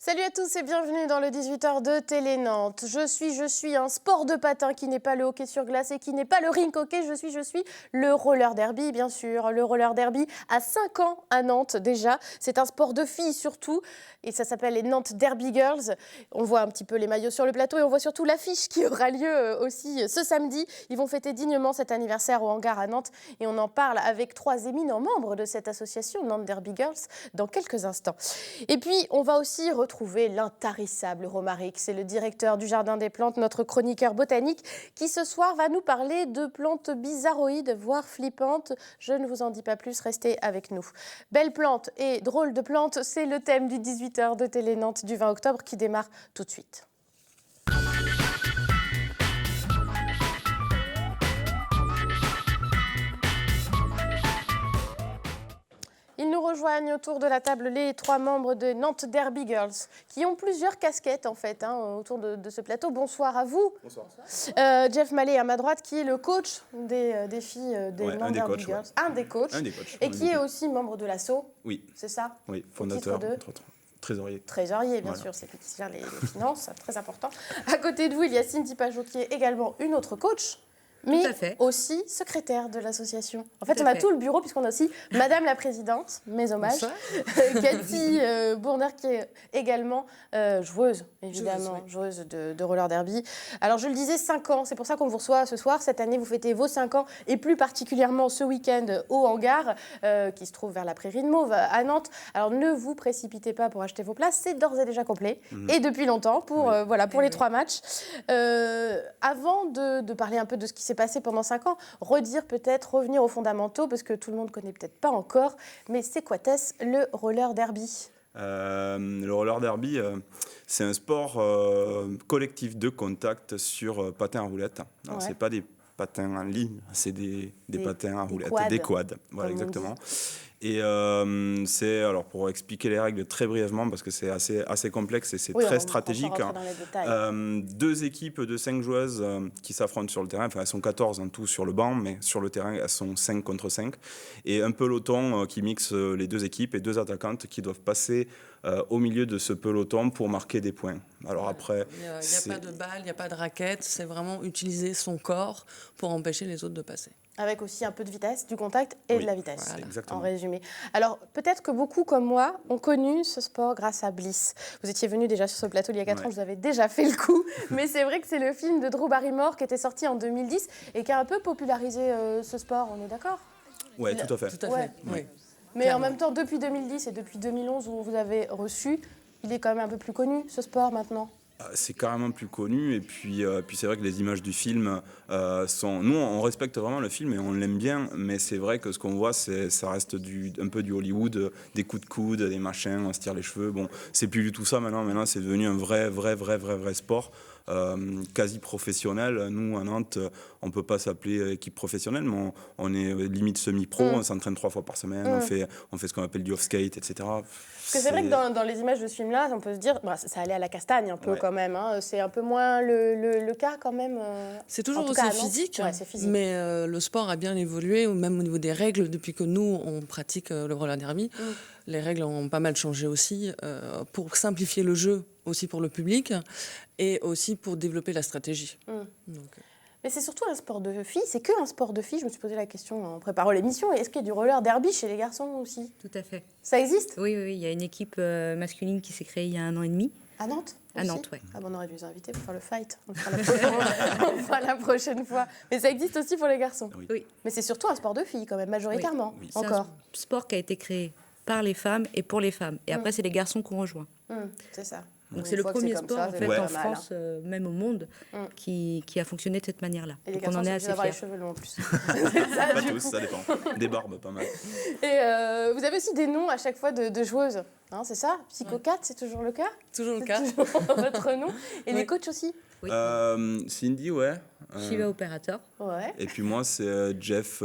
Salut à tous et bienvenue dans le 18h de Télé Nantes. Je suis un sport de patin qui n'est pas le hockey sur glace et qui n'est pas le rink hockey. Je suis le roller derby, bien sûr. Le roller derby à 5 ans à Nantes déjà. C'est un sport de filles surtout et ça s'appelle les Nantes Derby Girls. On voit un petit peu les maillots sur le plateau et on voit surtout l'affiche qui aura lieu aussi ce samedi. Ils vont fêter dignement cet anniversaire au hangar à Nantes et on en parle avec 3 éminents membres de cette association Nantes Derby Girls dans quelques instants. Et puis on va aussi retrouver l'intarissable Romaric. C'est le directeur du Jardin des Plantes, notre chroniqueur botanique, qui ce soir va nous parler de plantes bizarroïdes, voire flippantes. Je ne vous en dis pas plus, restez avec nous. Belles plantes et drôles de plantes, c'est le thème du 18h de Télé Nantes du 20 octobre qui démarre tout de suite. Ils nous rejoignent autour de la table les 3 membres de Nantes Derby Girls qui ont plusieurs casquettes en fait autour de ce plateau. Bonsoir à vous. Bonsoir. Jeff Mallet à ma droite qui est le coach des filles des Nantes Derby Girls. Un des coachs. Et qui est aussi membre de l'asso. Oui. C'est ça? Oui, fondateur, entre autres. Trésorier. Trésorier, bien sûr, c'est lui qui gère les finances, très important. À côté de vous, il y a Cindy Pajot qui est également une autre coach. Mais aussi secrétaire de l'association. En fait, on a tout le bureau, puisqu'on a aussi Madame la Présidente, mes hommages, Cathy Bourner, qui est également joueuse, évidemment, joueuse de roller derby. Alors, je le disais, 5 ans, c'est pour ça qu'on vous reçoit ce soir. Cette année, vous fêtez vos 5 ans, et plus particulièrement ce week-end au hangar, qui se trouve vers la Prairie de Mauve, à Nantes. Alors, ne vous précipitez pas pour acheter vos places, c'est d'ores et déjà complet, et depuis longtemps, pour les 3 matchs. Avant de parler un peu de ce qui s'est passé pendant 5 ans, revenir aux fondamentaux, parce que tout le monde ne connaît peut-être pas encore, mais c'est quoi le roller derby? Le roller derby, c'est un sport collectif de contact sur patins à roulettes. Alors, c'est pas des patins en ligne, c'est des patins à roulettes, des quads. Voilà, exactement. Et c'est, alors pour expliquer les règles très brièvement, parce que c'est assez complexe et c'est très stratégique. 2 équipes de 5 joueuses qui s'affrontent sur le terrain, enfin elles sont 14 en tout sur le banc, mais sur le terrain elles sont 5 contre 5. Et un peloton qui mixe les 2 équipes et 2 attaquantes qui doivent passer au milieu de ce peloton pour marquer des points. Alors après, il n'y a pas de balle, il n'y a pas de raquette, c'est vraiment utiliser son corps pour empêcher les autres de passer. Avec aussi un peu de vitesse, du contact et de la vitesse, exactement. En résumé. Alors, peut-être que beaucoup comme moi ont connu ce sport grâce à Bliss. Vous étiez venu déjà sur ce plateau il y a 4 ans, je vous avais déjà fait le coup. Mais c'est vrai que c'est le film de Drew Barrymore qui était sorti en 2010 et qui a un peu popularisé ce sport, on est d'accord? Oui, tout à fait. Tout à fait. Oui. Mais clairement. En même temps, depuis 2010 et depuis 2011 où vous avez reçu, il est quand même un peu plus connu, ce sport, maintenant. C'est carrément plus connu et puis c'est vrai que les images du film sont... Nous, on respecte vraiment le film et on l'aime bien, mais c'est vrai que ce qu'on voit, ça reste un peu du Hollywood, des coups de coude, des machins, on se tire les cheveux. Bon, c'est plus du tout ça maintenant. Maintenant, c'est devenu un vrai sport. Quasi professionnel. Nous, à Nantes, on ne peut pas s'appeler équipe professionnelle, mais on est limite semi-pro, on s'entraîne 3 fois par semaine, on fait ce qu'on appelle du off-skate, etc. Parce que c'est vrai que dans les images de ce film-là, on peut se dire, ça allait à la castagne un peu quand même. C'est un peu moins le cas quand même. C'est toujours aussi physique, mais le sport a bien évolué, même au niveau des règles, depuis que nous, on pratique le roller derby. Les règles ont pas mal changé aussi pour simplifier le jeu, aussi pour le public, et aussi pour développer la stratégie. Mais c'est surtout un sport de filles, c'est que un sport de filles. Je me suis posé la question en préparant l'émission. Est-ce qu'il y a du roller derby chez les garçons aussi? Tout à fait. Ça existe? Oui, il y a une équipe masculine qui s'est créée il y a 1 an et demi. À Nantes? À Nantes, oui. Ah bon, on aurait dû les inviter pour faire le fight. On le fera la prochaine fois. Mais ça existe aussi pour les garçons? Oui. Mais c'est surtout un sport de filles quand même, majoritairement. Oui. Encore. C'est un sport qui a été créé par les femmes et pour les femmes. Et après, c'est les garçons qu'on rejoint. C'est ça. Donc c'est le premier sport en fait, en France, même au monde, qui a fonctionné de cette manière-là. Et les garçons, on en est assez fiers. Les cheveux longs en plus. Pas tous, ça dépend. Des barbes, pas mal. Et vous avez aussi des noms à chaque fois de joueuses, c'est ça? Psycho 4, c'est toujours le cas? Toujours le cas. C'est toujours votre nom. Et les coachs aussi? Oui. Cindy, Shiva Operator. Ouais. Et puis moi, c'est Jeff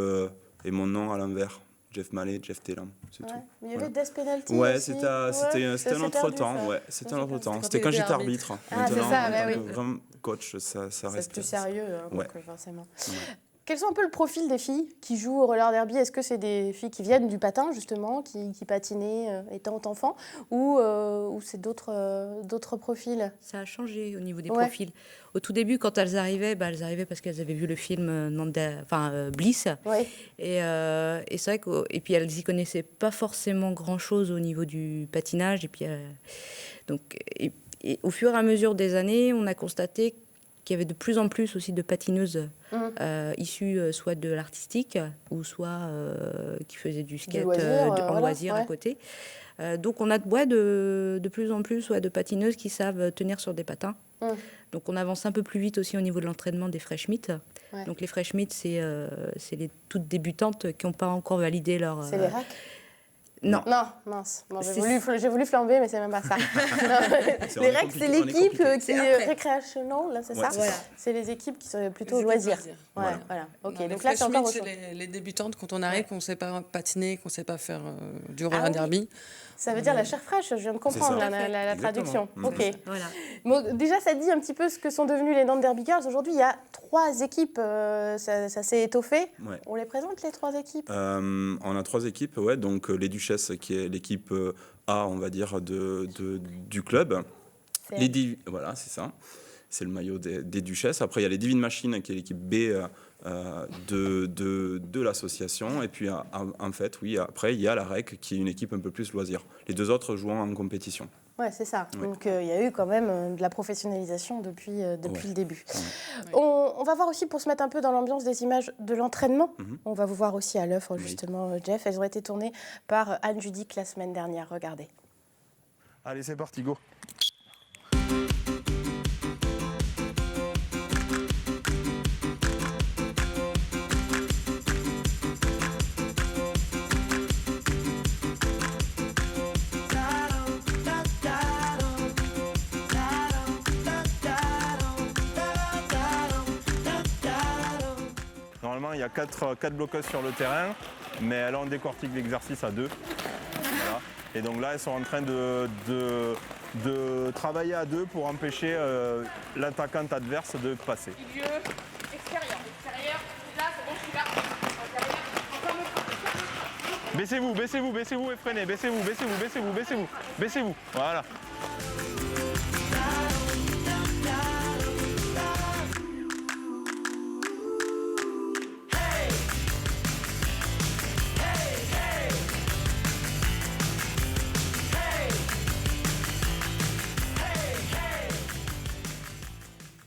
et mon nom à l'envers. Jeff Mallet, Jeff Telam, c'est tout. Il y avait Death Penalty aussi. C'était un autre temps. C'était un autre temps. C'était quand j'étais arbitre. Ah, c'est ça, vraiment coach, ça reste... C'est plus sérieux, donc, forcément. Quels sont un peu le profil des filles qui jouent au roller derby? Est-ce que c'est des filles qui viennent du patin, justement, qui patinaient étant enfants, ou c'est d'autres profils? Ça a changé au niveau des profils. Au tout début, quand elles arrivaient parce qu'elles avaient vu le film Bliss. Ouais. Et c'est vrai et puis elles n'y connaissaient pas forcément grand-chose au niveau du patinage. Et puis, et au fur et à mesure des années, on a constaté qu'il y avait de plus en plus aussi de patineuses issues soit de l'artistique ou soit qui faisaient du skate en loisir à côté. Donc on a de plus en plus de patineuses qui savent tenir sur des patins. Donc on avance un peu plus vite aussi au niveau de l'entraînement des fresh meet. Donc les fresh meet, c'est les toutes débutantes qui n'ont pas encore validé leur... C'est les racks? Non, mince. Bon, j'ai voulu flamber, mais c'est même pas ça. Les règles, c'est l'équipe qui est récréationnelle, là, c'est ça? Voilà. C'est les équipes qui sont plutôt loisirs. Voilà. Ok. Non, donc là, c'est encore les débutantes quand on arrive, qu'on ne sait pas patiner, qu'on ne sait pas faire du roller derby. Ça veut dire la chair fraîche, je viens de comprendre la traduction. Ok. Voilà. Bon, déjà, ça dit un petit peu ce que sont devenues les Nantes Derby Girls. Aujourd'hui, il y a 3 équipes, ça s'est étoffé. Ouais. On les présente, les 3 équipes? On a 3 équipes, donc les Duchesses, qui est l'équipe A, on va dire, du club. Voilà, c'est ça. C'est le maillot des Duchesses. Après, il y a les Divine Machines, qui est l'équipe B de l'association. Et puis, en fait, après, il y a la REC, qui est une équipe un peu plus loisir. Les 2 autres jouant en compétition. Ouais, c'est ça. Ouais. Donc, il y a eu quand même de la professionnalisation depuis le début. Ouais. On va voir aussi, pour se mettre un peu dans l'ambiance, des images de l'entraînement. On va vous voir aussi à l'œuvre, justement, Jeff. Elles ont été tournées par Anne Judic la semaine dernière. Regardez. Allez, c'est parti, go. Normalement, il y a 4 bloqueuses sur le terrain, mais là, on décortique l'exercice à 2. Voilà. Et donc là, elles sont en train de travailler à 2 pour empêcher l'attaquante adverse de passer. Milieu, extérieur, là, c'est bon, je suis là. Baissez-vous et freinez, baissez-vous, voilà.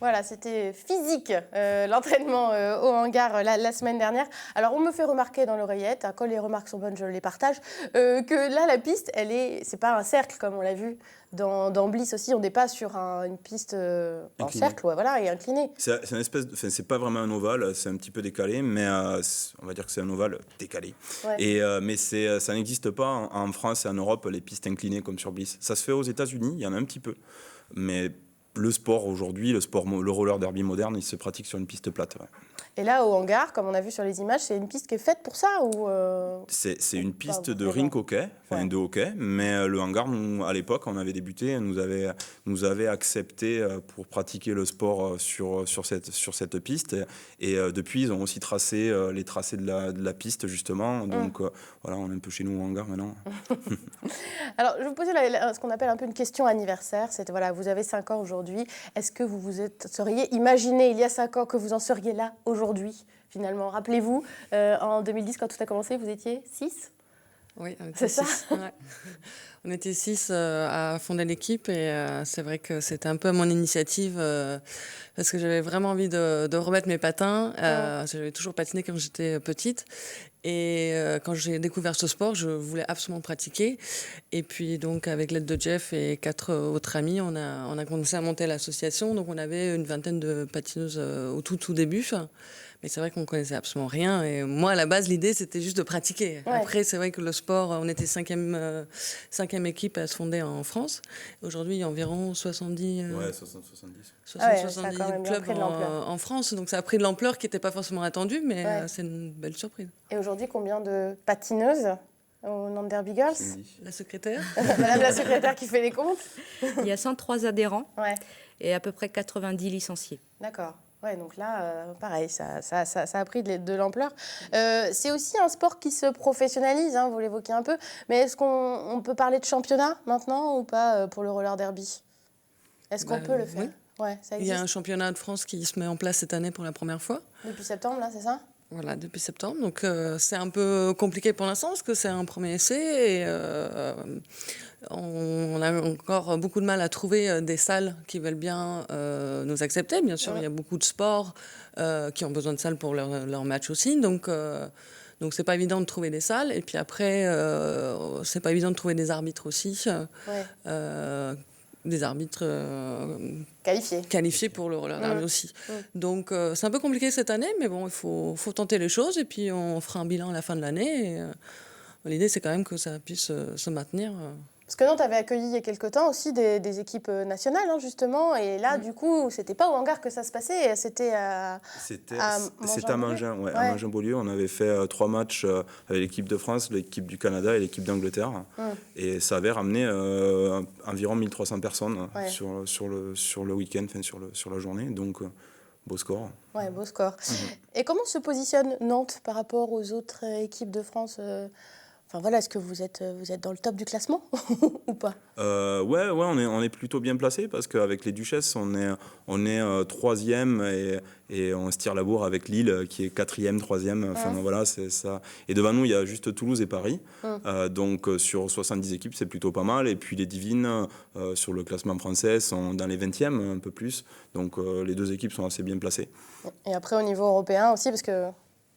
Voilà, c'était physique, l'entraînement au hangar la semaine dernière. Alors, on me fait remarquer dans l'oreillette, quand les remarques sont bonnes, je les partage, que là, la piste, c'est pas un cercle, comme on l'a vu dans Bliss aussi. On n'est pas sur une piste en cercle, voilà, et inclinée. C'est une espèce c'est pas vraiment un ovale, c'est un petit peu décalé, mais on va dire que c'est un ovale décalé. Ouais. Mais ça n'existe pas en France et en Europe, les pistes inclinées comme sur Bliss. Ça se fait aux États-Unis, il y en a un petit peu, mais le sport aujourd'hui, le roller derby moderne, il se pratique sur une piste plate. Ouais. Et là, au hangar, comme on a vu sur les images, c'est une piste qui est faite pour ça ou C'est une piste de rink hockey, de hockey, mais le hangar, à l'époque, on avait débuté, nous avait accepté pour pratiquer le sport sur cette piste. Et depuis, ils ont aussi tracé les tracés de la piste, justement. Donc voilà, on est un peu chez nous au hangar maintenant. Alors, je vais vous poser ce qu'on appelle un peu une question anniversaire. C'est, voilà, vous avez 5 ans aujourd'hui. Est-ce que vous seriez imaginé il y a 5 ans que vous en seriez là aujourd'hui, finalement? Rappelez-vous, en 2010, quand tout a commencé, vous étiez 6 ? Oui, on était 6. Ouais. On était 6 à fonder l'équipe et c'est vrai que c'était un peu mon initiative parce que j'avais vraiment envie de remettre mes patins. J'avais toujours patiné quand j'étais petite. Et quand j'ai découvert ce sport, je voulais absolument pratiquer. Et puis, donc, avec l'aide de Jeff et 4 autres amis, on a commencé à monter l'association. Donc, on avait une vingtaine de patineuses au tout début. Mais c'est vrai qu'on ne connaissait absolument rien. Et moi, à la base, l'idée, c'était juste de pratiquer. Ouais. Après, c'est vrai que le sport, on était 5e équipe à se fonder en France. Aujourd'hui, il y a environ 70... 70 clubs en France. Donc, ça a pris de l'ampleur qui n'était pas forcément attendue, mais c'est une belle surprise. Et aujourd'hui, combien de patineuses au Nantes Derby Girls? La secrétaire. Madame la secrétaire qui fait les comptes. Il y a 103 adhérents et à peu près 90 licenciés. D'accord. Ouais, donc là, pareil, ça a pris de l'ampleur. C'est aussi un sport qui se professionnalise, hein, vous l'évoquez un peu, mais est-ce qu'on peut parler de championnat maintenant ou pas pour le roller derby? Est-ce qu'on peut le faire? Oui. Ouais, ça existe. Il y a un championnat de France qui se met en place cette année pour la première fois. Depuis septembre, là, c'est ça? Voilà, depuis septembre. Donc c'est un peu compliqué pour l'instant parce que c'est un premier essai et on a encore beaucoup de mal à trouver des salles qui veulent bien nous accepter. Bien sûr, il y a beaucoup de sports qui ont besoin de salles pour leur match aussi. Donc c'est pas évident de trouver des salles. Et puis après, c'est pas évident de trouver des arbitres aussi. Des arbitres qualifiés pour le roller derby aussi. Donc c'est un peu compliqué cette année, mais bon, il faut tenter les choses et puis on fera un bilan à la fin de l'année. L'idée, c'est quand même que ça puisse se maintenir. Parce que Nantes avait accueilli il y a quelque temps aussi des équipes nationales, hein, justement, et là, du coup, c'était pas au hangar que ça se passait, c'était à Mangin, à Mangin-Beaulieu. On avait fait 3 matchs avec l'équipe de France, l'équipe du Canada et l'équipe d'Angleterre. Et ça avait ramené environ 1300 personnes sur le week-end, sur la journée. Donc, beau score. Ouais, beau score. Et comment se positionne Nantes par rapport aux autres équipes de France Enfin voilà, est-ce que vous êtes dans le top du classement ou pas? Ouais, on est plutôt bien placé parce qu'avec les Duchesses, on est 3e et on se tire la bourre avec Lille qui est 4e, 3e. Enfin voilà, c'est ça. Et devant nous, il y a juste Toulouse et Paris. Donc sur 70 équipes, c'est plutôt pas mal. Et puis les Divines, sur le classement français, sont dans les 20e, un peu plus. Donc les 2 équipes sont assez bien placées. Et après, au niveau européen aussi, parce qu'il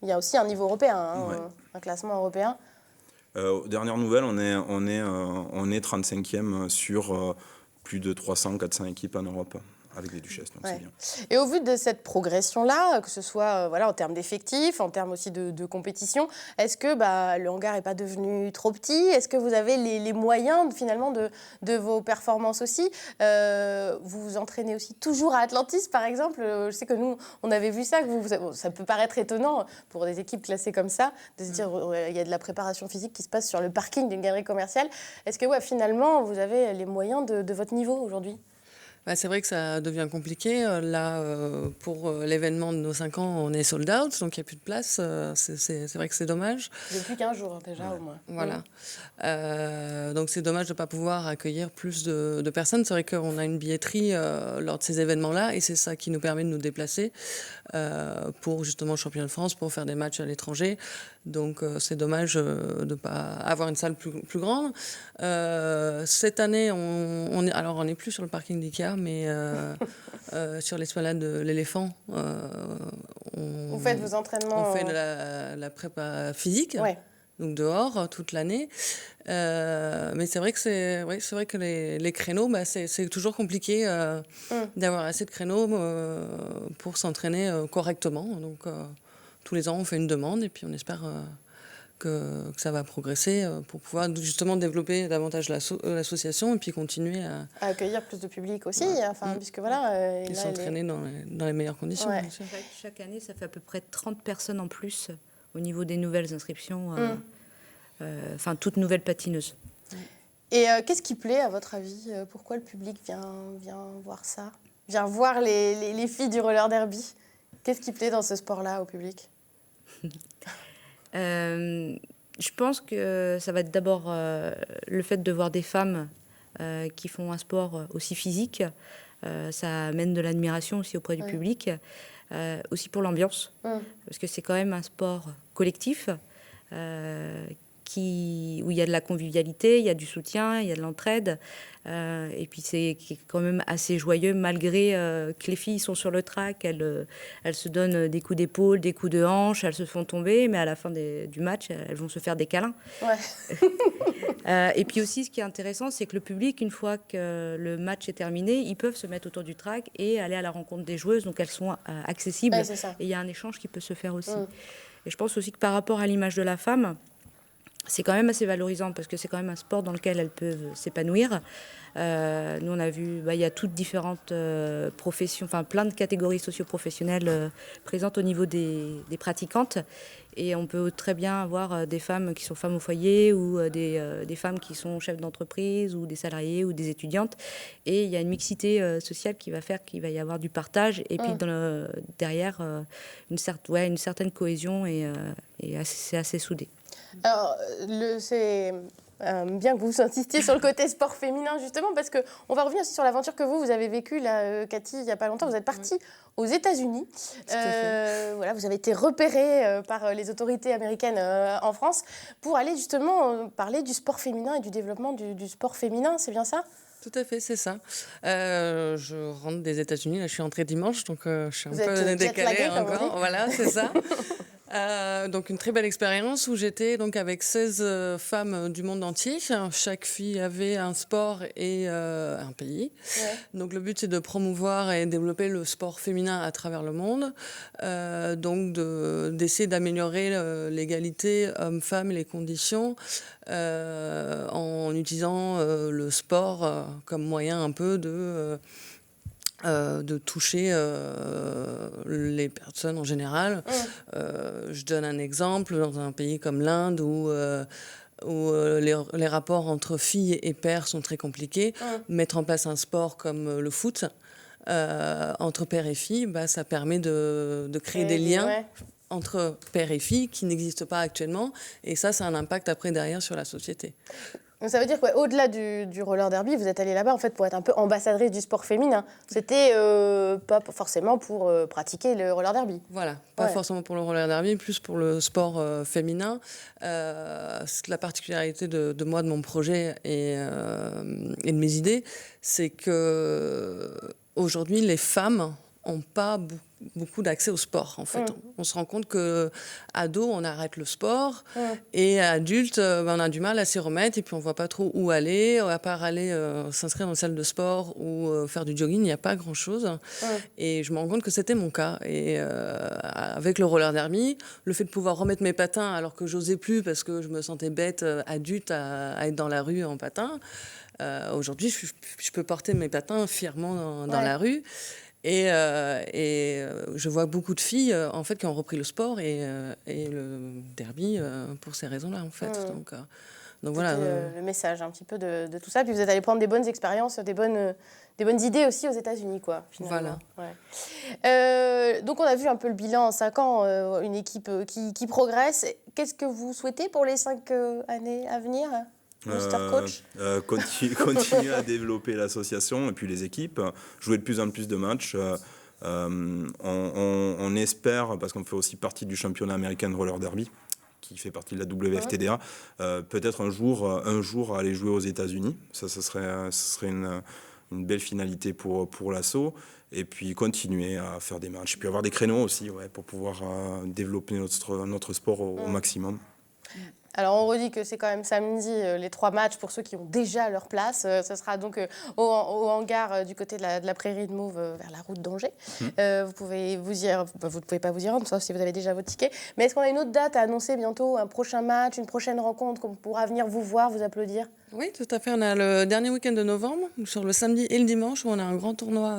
y a aussi un niveau européen, hein, un classement européen. Dernière nouvelle, on est 35e sur plus de 300-400 équipes en Europe avec les Duchesses, donc c'est bien. Et au vu de cette progression-là, que ce soit en termes d'effectifs, en termes aussi de compétition, est-ce que le hangar n'est pas devenu trop petit? Est-ce que vous avez les moyens finalement de vos performances aussi? Vous vous entraînez aussi toujours à Atlantis, par exemple. Je sais que nous, on avait vu ça, ça peut paraître étonnant pour des équipes classées comme ça, de se dire il y a de la préparation physique qui se passe sur le parking d'une galerie commerciale. Est-ce que finalement, vous avez les moyens de votre niveau aujourd'hui? C'est vrai que ça devient compliqué. Là, pour l'événement de nos 5 ans, on est sold out, donc il n'y a plus de place. C'est vrai que c'est dommage. Depuis 15 jours déjà, au moins. Voilà. Donc c'est dommage de ne pas pouvoir accueillir plus de personnes. C'est vrai qu'on a une billetterie lors de ces événements-là, et c'est ça qui nous permet de nous déplacer pour justement le championnat de France, pour faire des matchs à l'étranger. Donc c'est dommage de ne pas avoir une salle plus grande. Cette année, on n'est plus sur le parking d'IKEA, mais sur l'esplanade de l'Éléphant. Vous faites vos entraînements? On fait de la prépa physique, donc dehors toute l'année. Mais c'est vrai que les créneaux, c'est toujours compliqué d'avoir assez de créneaux pour s'entraîner correctement. Donc tous les ans, on fait une demande et puis on espère que ça va progresser pour pouvoir justement développer davantage l'association et puis continuer à accueillir plus de public aussi, puisque et s'entraîner dans les meilleures conditions. Bien sûr. Chaque année, ça fait à peu près 30 personnes en plus au niveau des nouvelles inscriptions, toutes nouvelles patineuses. Et qu'est-ce qui plaît à votre avis? Pourquoi le public vient voir ça? Vient voir les filles du roller derby? Qu'est-ce qui plaît dans ce sport-là au public? Je pense que ça va être d'abord le fait de voir des femmes qui font un sport aussi physique. Ça amène de l'admiration aussi auprès du public, aussi pour l'ambiance, parce que c'est quand même un sport collectif où il y a de la convivialité, il y a du soutien, il y a de l'entraide. Et puis c'est quand même assez joyeux malgré que les filles sont sur le track, elles se donnent des coups d'épaule, des coups de hanche, elles se font tomber, mais à la fin du match, elles vont se faire des câlins. Et puis aussi, ce qui est intéressant, c'est que le public, une fois que le match est terminé, ils peuvent se mettre autour du track et aller à la rencontre des joueuses, donc elles sont accessibles. Et il y a un échange qui peut se faire aussi. Et je pense aussi que par rapport à l'image de la femme, c'est quand même assez valorisant parce que c'est quand même un sport dans lequel elles peuvent s'épanouir. Nous, on a vu, il y a toutes différentes professions, enfin plein de catégories socio-professionnelles présentes au niveau des pratiquantes. Et on peut très bien avoir des femmes qui sont femmes au foyer ou des femmes qui sont chefs d'entreprise ou des salariés ou des étudiantes. Et il y a une mixité sociale qui va faire qu'il va y avoir du partage et puis derrière une certaine cohésion et c'est assez soudé. Alors, c'est bien que vous insistiez sur le côté sport féminin, justement, parce qu'on va revenir aussi sur l'aventure que vous avez vécue, là, Cathy, il n'y a pas longtemps. Vous êtes partie aux États-Unis. Voilà, vous avez été repérée par les autorités américaines en France pour aller justement parler du sport féminin et du développement du sport féminin. C'est bien ça ? Tout à fait, c'est ça. Je rentre des États-Unis, là je suis entrée dimanche, donc je suis un peu décalée encore. Voilà, c'est ça. Donc une très belle expérience où j'étais donc avec 16 femmes du monde entier. Chaque fille avait un sport et un pays. Ouais. Donc le but c'est de promouvoir et développer le sport féminin à travers le monde. Donc d'essayer d'améliorer l'égalité hommes-femmes et les conditions en utilisant le sport comme moyen un peu de toucher les personnes en général. Je donne un exemple, dans un pays comme l'Inde où les rapports entre filles et pères sont très compliqués. Mettre en place un sport comme le foot entre père et fille, ça permet de créer des liens entre père et fille qui n'existent pas actuellement. Et ça a un impact après derrière sur la société. Donc ça veut dire qu'au-delà du roller derby, vous êtes allée là-bas en fait pour être un peu ambassadrice du sport féminin. C'était pas forcément pour pratiquer le roller derby. Voilà, pas forcément pour le roller derby, plus pour le sport féminin. La particularité de moi, de mon projet et de mes idées, c'est que aujourd'hui les femmes n'ont pas beaucoup d'accès au sport, en fait. On se rend compte qu'ado, on arrête le sport, et adulte, on a du mal à s'y remettre, et puis on ne voit pas trop où aller, à part aller s'inscrire dans une salle de sport ou faire du jogging, il n'y a pas grand-chose. Et je me rends compte que c'était mon cas. Et avec le roller derby, le fait de pouvoir remettre mes patins alors que j'osais plus parce que je me sentais bête, adulte, à être dans la rue en patins, aujourd'hui, je peux porter mes patins fièrement dans la rue. Et je vois beaucoup de filles en fait qui ont repris le sport et le derby pour ces raisons-là en fait. Donc voilà. Le message un petit peu de tout ça. Puis vous êtes allé prendre des bonnes expériences, des bonnes idées aussi aux États-Unis, quoi. Finalement. Voilà. Ouais. Donc on a vu un peu le bilan en 5 ans, une équipe qui progresse. Qu'est-ce que vous souhaitez pour les 5 années à venir? Coach continuer à développer l'association et puis les équipes, jouer de plus en plus de matchs. On espère, parce qu'on fait aussi partie du championnat américain de roller derby, qui fait partie de la WFTDA, peut-être un jour aller jouer aux États-Unis. Ça serait une belle finalité pour l'assaut. Et puis continuer à faire des matchs. Et puis avoir des créneaux aussi pour pouvoir développer notre sport au maximum. Alors, on redit que c'est quand même samedi les 3 matchs pour ceux qui ont déjà leur place. Ce sera donc au hangar du côté de la prairie de Mauve vers la route d'Angers. Vous pouvez pas vous y rendre, sauf si vous avez déjà votre ticket. Mais est-ce qu'on a une autre date à annoncer bientôt, un prochain match, une prochaine rencontre qu'on pourra venir vous voir, vous applaudir? Oui, tout à fait. On a le dernier week-end de novembre, sur le samedi et le dimanche, où on a un grand tournoi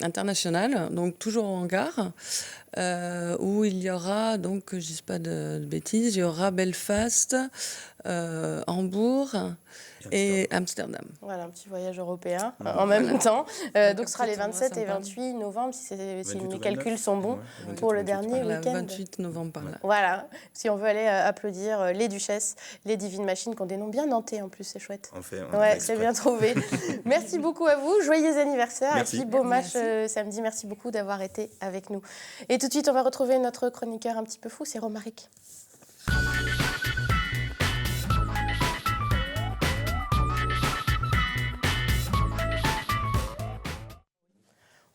international, donc toujours au hangar, où il y aura, donc, que je ne dise pas de bêtises, il y aura Belfast, Hambourg et Amsterdam. Voilà, un petit voyage européen en même temps. Donc ce sera les 27 et 28 novembre, si mes calculs sont bons, pour le dernier week-end. 28 novembre par là. Voilà, si on veut aller applaudir les duchesses, les divines machines, qui ont des noms bien nantais en plus, c'est chouette. C'est bien trouvé. Merci beaucoup à vous, joyeux anniversaire. Merci. Et puis beau match samedi, merci beaucoup d'avoir été avec nous. Et tout de suite, on va retrouver notre chroniqueur un petit peu fou, c'est Romaric.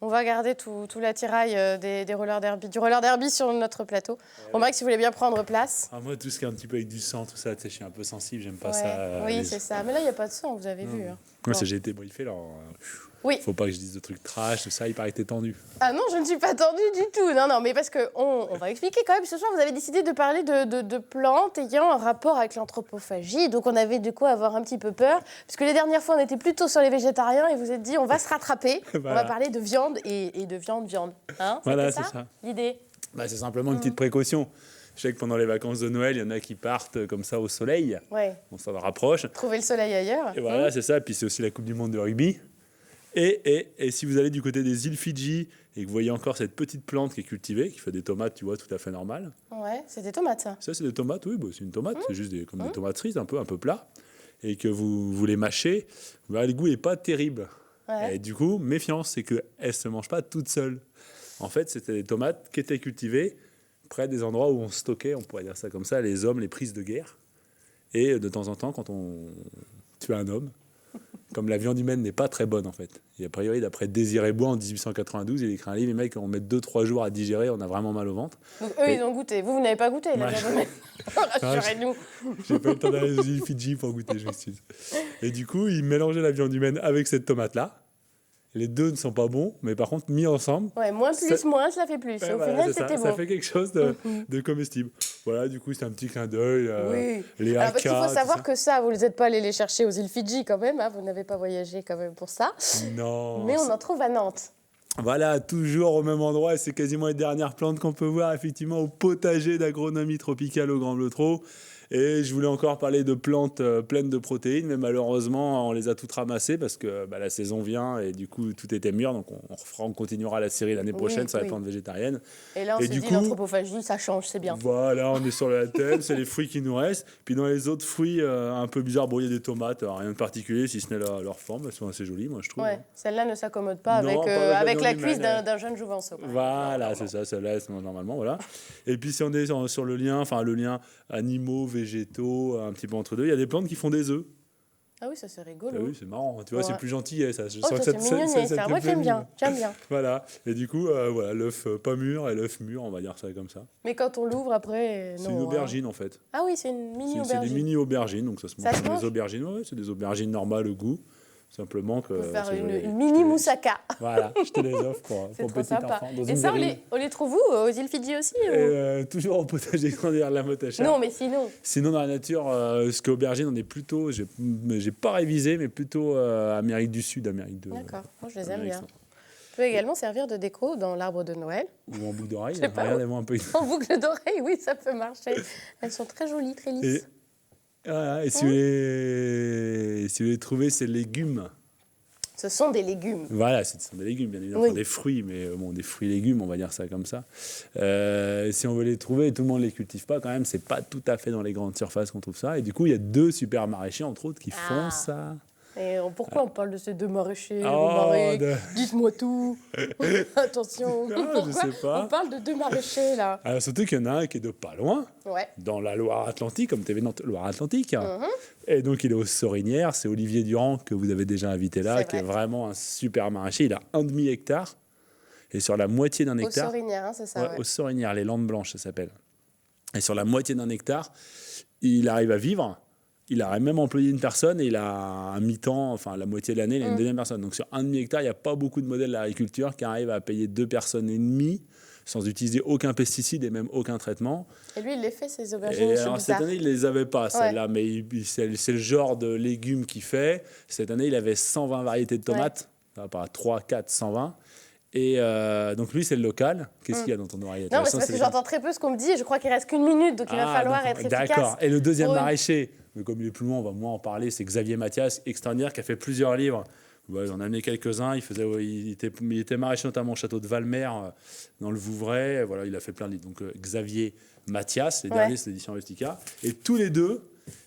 On va garder tout l'attirail du roller derby sur notre plateau. Romaric, si vous voulez bien prendre place. Moi, tout ce qui est un petit peu avec du sang, tout ça, je suis un peu sensible, j'aime pas ça. Oui, c'est ça. Mais là, il n'y a pas de sang, vous avez vu. Moi, j'ai été briefé, là. Oui. Faut pas que je dise de trucs trash, tout ça, il paraît que t'es tendu. Ah non, je ne suis pas tendue du tout. Non, mais parce qu'on va expliquer quand même. Ce soir, vous avez décidé de parler de plantes ayant un rapport avec l'anthropophagie. Donc, on avait de quoi avoir un petit peu peur. Parce que les dernières fois, on était plutôt sur les végétariens et vous êtes dit, on va se rattraper. Voilà. On va parler de viande et de viande. Hein, voilà, c'est ça. L'idée. C'est simplement une petite précaution. Je sais que pendant les vacances de Noël, il y en a qui partent comme ça au soleil. Ouais. On s'en rapproche. Trouver le soleil ailleurs. Et voilà, c'est ça. Puis c'est aussi la Coupe du Monde de rugby. Et si vous allez du côté des îles Fidji et que vous voyez encore cette petite plante qui est cultivée, qui fait des tomates, tu vois, tout à fait normales. Ouais, c'est des tomates, ça. Ça, c'est des tomates, oui, c'est une tomate, c'est juste comme des tomates cerises, un peu plat. Et que vous les mâchez, le goût n'est pas terrible. Ouais. Et du coup, méfiance, c'est qu'elles ne se mangent pas toutes seules. En fait, c'était des tomates qui étaient cultivées près des endroits où on stockait, on pourrait dire ça comme ça, les hommes, les prises de guerre. Et de temps en temps, quand on tuait un homme, comme la viande humaine n'est pas très bonne en fait. Et a priori, d'après Désiré Bois en 1892, il écrit un livre, les mecs, on met 2-3 jours à digérer, on a vraiment mal au ventre. Donc eux, ils ont goûté. Vous n'avez pas goûté, la viande humaine. Rassurez-nous. J'ai pas eu le temps d'aller aux îles Fidji pour goûter, je m'excuse. Et du coup, ils mélangeaient la viande humaine avec cette tomate-là. Les deux ne sont pas bons, mais par contre, mis ensemble... Ouais, moins, ça fait plus. Ouais, au final, c'était bon. Ça fait quelque chose de comestible. Voilà, du coup, c'est un petit clin d'œil. Oui. Les parce qu'il faut savoir ça. que ça, vous n'êtes pas allé les chercher aux îles Fidji quand même. Hein, vous n'avez pas voyagé quand même pour ça. Non. Mais on en trouve à Nantes. Voilà, toujours au même endroit. Et c'est quasiment les dernières plantes qu'on peut voir, effectivement, au potager d'agronomie tropicale au Grand Bleutrot. Et je voulais encore parler de plantes pleines de protéines, mais malheureusement, on les a toutes ramassées parce que la saison vient et du coup, tout était mûr. Donc, on continuera la série l'année prochaine sur les plantes végétariennes. Et là, on s'est dit, l'anthropophagie, ça change, c'est bien. Voilà, on est sur la thème, c'est les fruits qui nous restent. Puis dans les autres fruits un peu bizarres, il y a des tomates, rien de particulier, si ce n'est leur forme. Elles sont assez jolies, moi, je trouve. Ouais, celle-là ne s'accommode pas avec la cuisse d'un jeune jouvenceau. Voilà, c'est ça, celle-là, normalement, voilà. Et puis, si on est sur le lien animaux, végétaux, un petit peu entre deux, il y a des plantes qui font des œufs. Ah oui, ça c'est rigolo. Ah oui, c'est marrant. Tu vois, c'est plus gentil. Ça. Je sens que c'est mignonné, ça. Moi, j'aime bien. Voilà. Et du coup, l'œuf pas mûr et l'œuf mûr, on va dire ça comme ça. Mais quand on l'ouvre après, c'est une aubergine en fait. Ah oui, c'est une mini aubergine. C'est des mini aubergines, donc ça se mange comme des aubergines. Ouais, c'est des aubergines normales au goût. Simplement que. Pour faire une mini moussaka. Voilà, je te les offre pour petit enfant. Et ça, on les trouve où? Aux îles Fidji aussi toujours au potager derrière la Motacha. Non, mais sinon. Sinon, dans la nature, ce qu'aubergine, on est plutôt, j'ai pas révisé, mais plutôt Amérique du Sud, Amérique de. D'accord, moi je les aime bien. Ça peut également servir de déco dans l'arbre de Noël. Ou en boucle d'oreille. Regardez-moi un peu. En boucle d'oreille, oui, ça peut marcher. Elles sont très jolies, très lisses. Et si vous voulez trouver ces légumes. Ce sont des légumes. Voilà, ce sont des légumes, bien évidemment, des fruits, mais des fruits légumes, on va dire ça comme ça. Si on veut les trouver, tout le monde ne les cultive pas quand même, c'est pas tout à fait dans les grandes surfaces qu'on trouve ça. Et du coup, il y a 2 super maraîchers, entre autres, qui font ça. Et pourquoi on parle de ces 2 maraîchers Dites-moi tout. Attention. Je sais pas. On parle de 2 maraîchers, là. Alors, surtout qu'il y en a un qui est de pas loin, dans la Loire-Atlantique, comme TV Nantes, Loire-Atlantique. Et donc, il est aux Sorinières. C'est Olivier Durand, que vous avez déjà invité là, qui est vraiment un super maraîcher. Il a 1,5 hectare. Et sur la moitié d'un hectare... Aux Sorinières, c'est ça. Aux Sorinières, les Landes Blanches, ça s'appelle. Et sur la moitié d'un hectare, il arrive à vivre. Il a même employé une personne et il a un mi-temps, enfin la moitié de l'année, il a une deuxième personne. Donc sur 1,5 hectare, il n'y a pas beaucoup de modèles d'agriculture qui arrivent à payer 2 personnes et demie sans utiliser aucun pesticide et même aucun traitement. Et lui, il les fait, ces aubergines. Et alors, cette année, il ne les avait pas, celles-là, mais c'est le genre de légumes qu'il fait. Cette année, il avait 120 variétés de tomates, pas 3, 4, 120. Et donc lui, c'est le local. Qu'est-ce qu'il y a dans ton oreillette? Non, mais c'est parce que j'entends très peu ce qu'on me dit et je crois qu'il reste qu'1 minute, donc il va falloir être efficace. D'accord. Et le deuxième maraîcher, mais comme il est plus loin, on va moins en parler, c'est Xavier Mathias, extraordinaire, qui a fait plusieurs livres. J'en ai amené quelques-uns. Il était maraîcher notamment au château de Valmer, dans le Vouvray. Voilà, il a fait plein de livres. Donc Xavier Mathias, les derniers, c'est l'édition Rustica. Et tous les deux,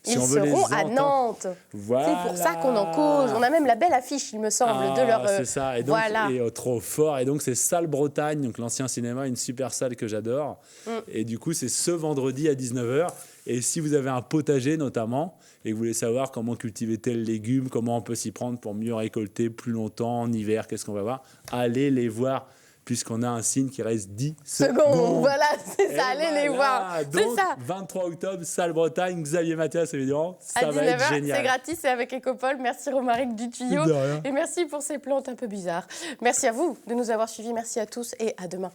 ils seront à Nantes. Voilà. C'est pour ça qu'on en cause. On a même la belle affiche, il me semble, de leur... C'est ça. Et donc, trop fort. Et donc, c'est Salle Bretagne, donc l'ancien cinéma, une super salle que j'adore. Et du coup, c'est ce vendredi à 19h. Et si vous avez un potager, notamment, et que vous voulez savoir comment cultiver tel légume, comment on peut s'y prendre pour mieux récolter plus longtemps, en hiver, qu'est-ce qu'on va voir, allez les voir puisqu'on a un signe qui reste 10 secondes. Voilà, c'est ça, allez les voir. Donc, c'est ça. 23 octobre, salle Bretagne, Xavier Mathias, évidemment, ça va être génial. C'est gratis, c'est avec Ecopole. Merci Romaric du tuyau. Et merci pour ces plantes un peu bizarres. Merci à vous de nous avoir suivis. Merci à tous et à demain.